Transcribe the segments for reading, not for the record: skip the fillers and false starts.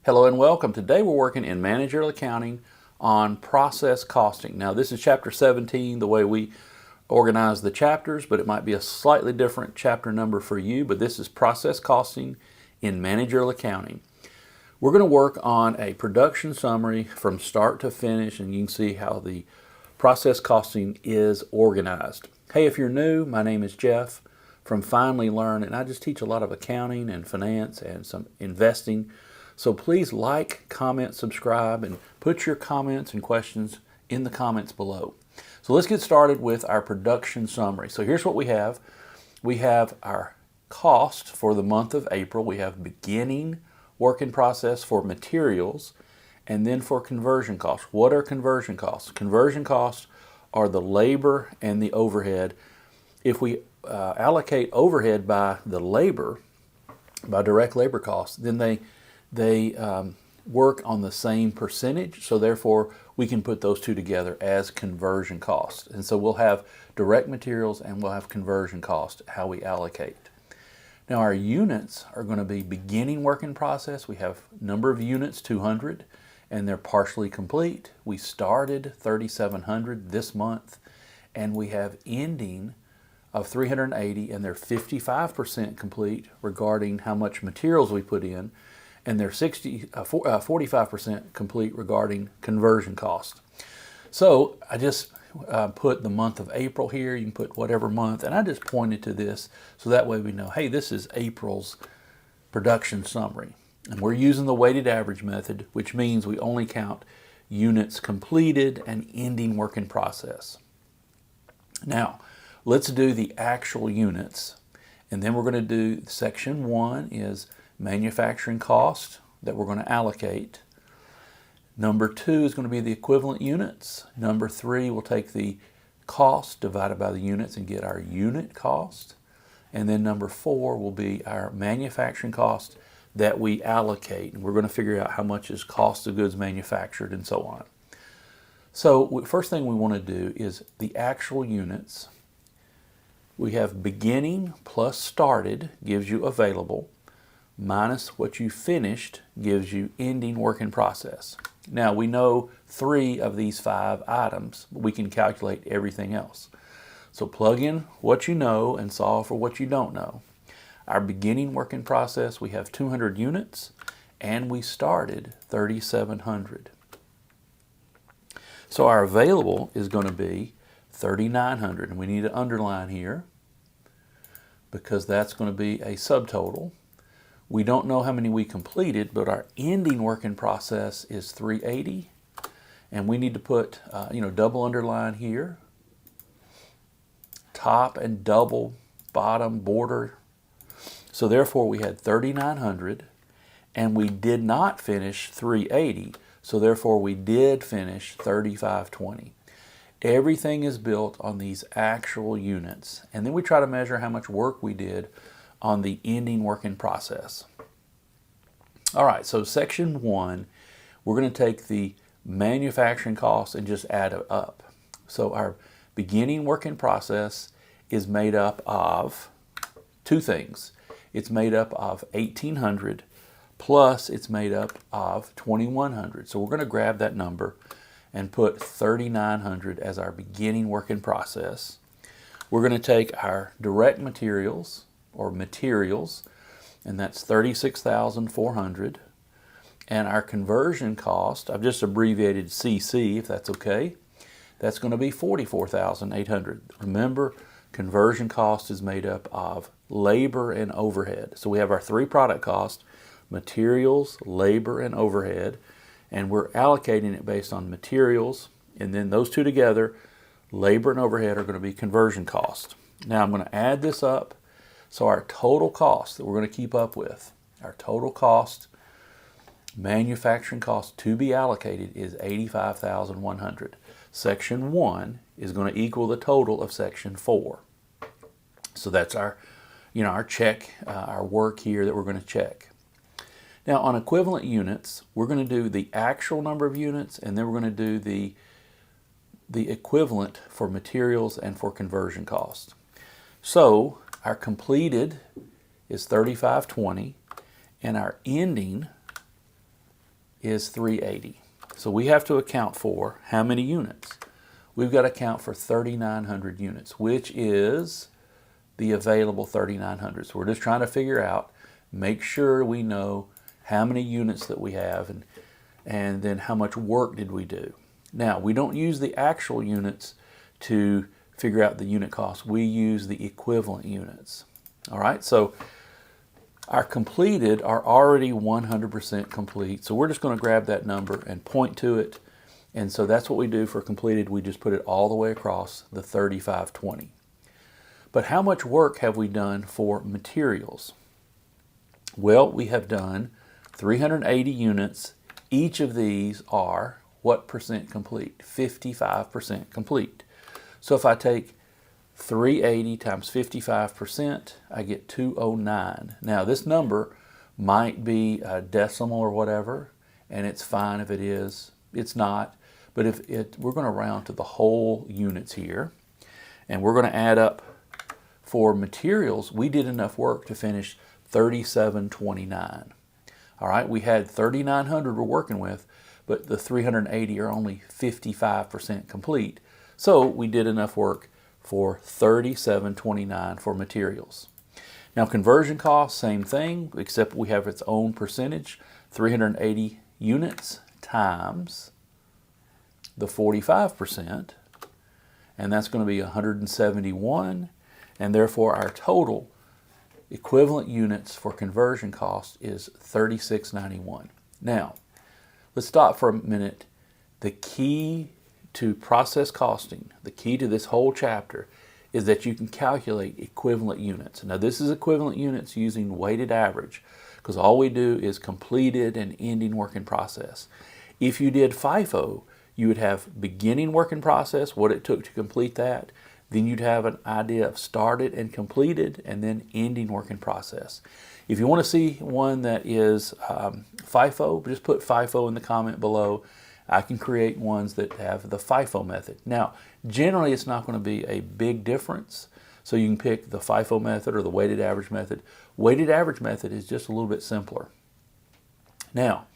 Hello and welcome. Today we're working in managerial accounting on process costing. Now this is chapter 17, the way we organize the chapters, but it might be a slightly different chapter number for you, but this is process costing in managerial accounting. We're going to work on a production summary from start to finish, and you can see how the process costing is organized. Hey, if you're new, my name is Jeff from Finally Learn, and I just teach a lot of accounting and finance and some investing. So please like, comment, subscribe, and put your comments and questions in the comments below. So let's get started with our production summary. So here's what we have. We have our cost for the month of April. We have beginning work in process for materials, and then for conversion costs. What are conversion costs? Conversion costs are the labor and the overhead. If we allocate overhead by the labor, by direct labor costs, then they work on the same percentage, so therefore we can put those two together as conversion costs. And so we'll have direct materials and we'll have conversion cost, how we allocate. Now our units are going to be beginning work in process. We have number of units, 200, and they're partially complete. We started 3,700 this month, and we have ending of 380, and they're 55% complete regarding how much materials we put in, and they're 45% complete regarding conversion cost. So I just put the month of April here. You can put whatever month, and I just pointed to this so that way we know, hey, this is April's production summary. And we're using the weighted average method, which means we only count units completed and ending work in process. Now, let's do the actual units, and then we're going to do section 1 is manufacturing cost that we're going to allocate. Number 2 is going to be the equivalent units. Number 3, we'll take the cost divided by the units and get our unit cost. And then number 4 will be our manufacturing cost that we allocate. And we're going to figure out how much is cost of goods manufactured and so on. So first thing we want to do is the actual units. We have beginning plus started gives you available, minus what you finished gives you ending work in process. Now we know 3 of these 5 items, but we can calculate everything else. So plug in what you know and solve for what you don't know. Our beginning work in process, we have 200 units, and we started 3,700. So our available is going to be 3,900, and we need to underline here because that's going to be a subtotal. We don't know how many we completed, but our ending work in process is 380, and we need to put double underline here, top and double bottom border. So therefore we had 3,900, and we did not finish 380, so therefore we did finish 3,520. Everything is built on these actual units, and then we try to measure how much work we did on the ending work in process. All right, so section 1, we're going to take the manufacturing costs and just add it up. So our beginning work in process is made up of 2 things. It's made up of 1,800 plus it's made up of 2,100. So we're going to grab that number and put 3,900 as our beginning work in process. We're going to take our direct materials, and that's 36,400. And our conversion cost, I've just abbreviated CC if that's okay, that's going to be 44,800. Remember, conversion cost is made up of labor and overhead. So we have our 3 product costs, materials, labor, and overhead, and we're allocating it based on materials, and then those 2 together, labor and overhead, are going to be conversion cost. Now I'm going to add this up. So our total cost that we're going to keep up with, our total cost, manufacturing cost to be allocated is 85,100. Section 1 is going to equal the total of section 4. So that's our check, our work here that we're going to check. Now on equivalent units, we're going to do the actual number of units, and then we're going to do the equivalent for materials and for conversion cost. So our completed is 3,520, and our ending is 380. So we have to account for how many units? We've got to account for 3,900 units, which is the available 3,900. So we're just trying to figure out, make sure we know how many units that we have and then how much work did we do. Now, we don't use the actual units to figure out the unit cost. We use the equivalent units. All right, so our completed are already 100% complete. So we're just going to grab that number and point to it. And so that's what we do for completed. We just put it all the way across the 3,520. But how much work have we done for materials? Well, we have done 380 units. Each of these are what percent complete? 55% complete. So if I take 380 times 55%, I get 209. Now this number might be a decimal or whatever, and it's fine if it is. It's not. But we're going to round to the whole units here, and we're going to add up for materials. We did enough work to finish 3,729. All right, we had 3,900 we're working with, but the 380 are only 55% complete. So we did enough work for 3,729 for materials. Now conversion cost, same thing, except we have its own percentage, 380 units times the 45%, and that's going to be 171, and therefore our total equivalent units for conversion cost is 3,691. Now, let's stop for a minute. The key to process costing, the key to this whole chapter, is that you can calculate equivalent units. Now this is equivalent units using weighted average, because all we do is completed and ending work in process. If you did FIFO, you would have beginning work in process, what it took to complete that. Then you'd have an idea of started and completed, and then ending work in process. If you want to see one that is FIFO, just put FIFO in the comment below. I can create ones that have the FIFO method. Now, generally it's not going to be a big difference, so you can pick the FIFO method or the weighted average method. Weighted average method is just a little bit simpler. Now,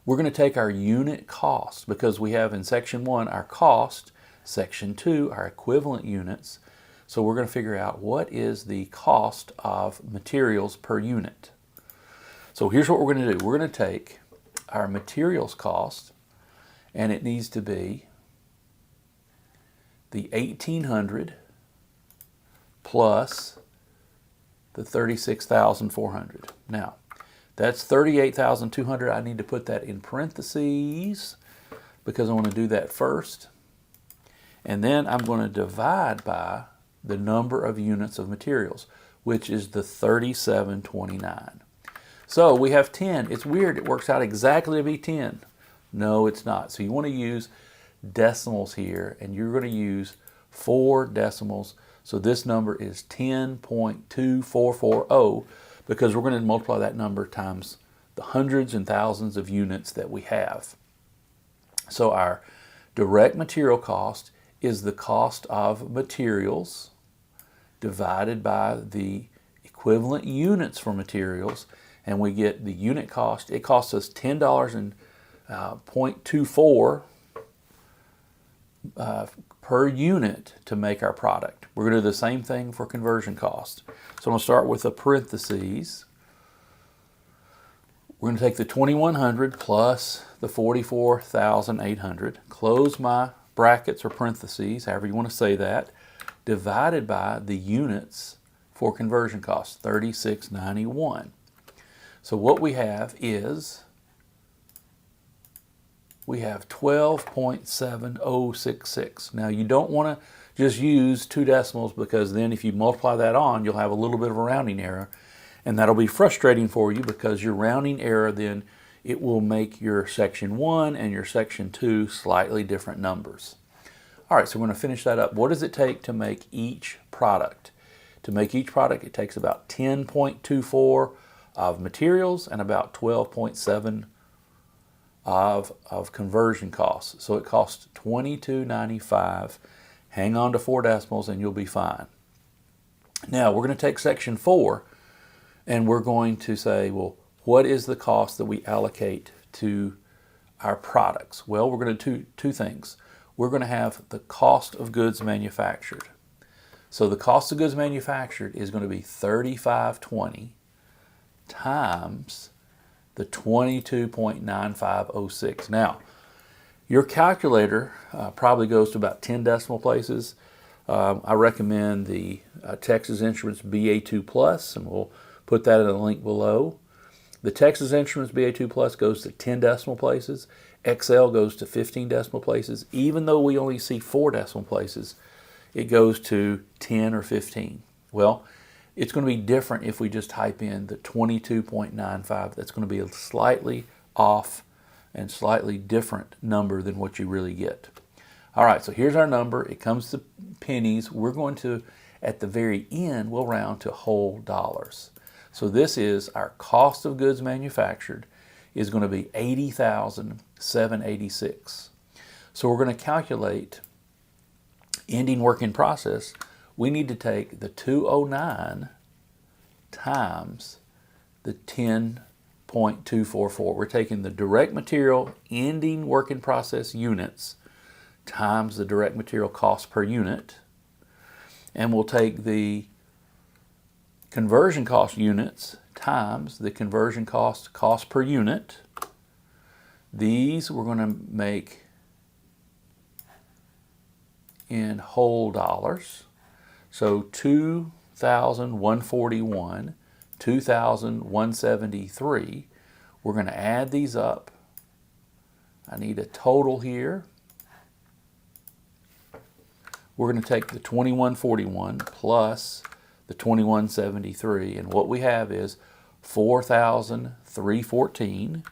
we're going to take our unit cost, because we have in section 1 our cost, section 2 our equivalent units. So we're going to figure out what is the cost of materials per unit. So here's what we're going to do. We're going to take our materials cost, and it needs to be the 1,800 plus the 36,400. Now, that's 38,200. I need to put that in parentheses because I want to do that first. And then I'm going to divide by the number of units of materials, which is the 3,729. So we have 10. It's weird. It works out exactly to be 10. No, it's not. So you want to use decimals here, and you're going to use 4 decimals. So this number is 10.2440, because we're going to multiply that number times the hundreds and thousands of units that we have. So our direct material cost is the cost of materials divided by the equivalent units for materials, and we get the unit cost. It costs us $10.24 per unit to make our product. We're going to do the same thing for conversion cost. So I'm going to start with a parentheses. We're going to take the 2,100 plus the 44,800, close my brackets or parentheses, however you want to say that, divided by the units for conversion cost, 3,691. So what we have is, we have 12.7066. Now you don't want to just use 2 decimals, because then if you multiply that on, you'll have a little bit of a rounding error, and that'll be frustrating for you, because your rounding error then, it will make your section 1 and your section 2 slightly different numbers. All right, so we're going to finish that up. What does it take to make each product? To make each product, it takes about 10.24 of materials and about 12.7 of conversion costs. So it costs $22.95. Hang on to 4 decimals and you'll be fine. Now we're going to take section 4, and we're going to say, well, what is the cost that we allocate to our products? Well, we're going to do two things. We're going to have the cost of goods manufactured. So the cost of goods manufactured is going to be 3520 times the 22.9506. Now, your calculator probably goes to about 10 decimal places. I recommend the Texas Instruments BA2 Plus, and we'll put that in the link below. The Texas Instruments BA2 Plus goes to 10 decimal places. XL goes to 15 decimal places. Even though we only see 4 decimal places, it goes to 10 or 15. Well, it's going to be different if we just type in the 22.95. That's going to be a slightly off and slightly different number than what you really get. All right, so here's our number. It comes to pennies. We're going to, at the very end, we'll round to whole dollars. So this is our cost of goods manufactured is going to be $80,786. So we're going to calculate ending work in process. We need to take the 209 times the 10.244. We're taking the direct material ending work in process units times the direct material cost per unit, and we'll take the conversion cost units times the conversion cost per unit. These we're going to make in whole dollars. So 2,141, 2,173. We're going to add these up. I need a total here. We're going to take the 2141 plus the 2173, and what we have is 4,314. I'm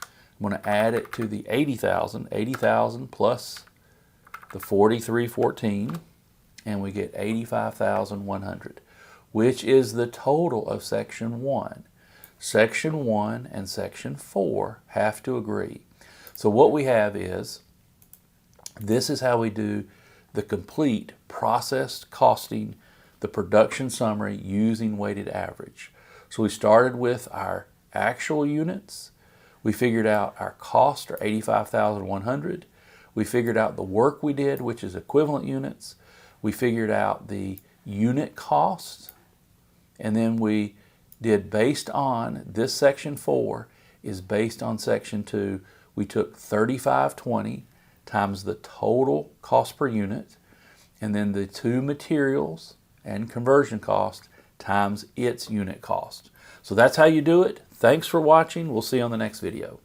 going to add it to the 80,000, 80,000 plus the 4,314, and we get 85,100, which is the total of Section 1. Section 1 and Section 4 have to agree. So what we have is, this is how we do the complete process costing, the production summary using weighted average. So we started with our actual units. We figured out our cost, or 85,100. We figured out the work we did, which is equivalent units. We figured out the unit cost, and then we did, based on this Section 4 is based on Section 2. We took 3520 times the total cost per unit, and then the two materials and conversion cost times its unit cost. So that's how you do it. Thanks for watching. We'll see you on the next video.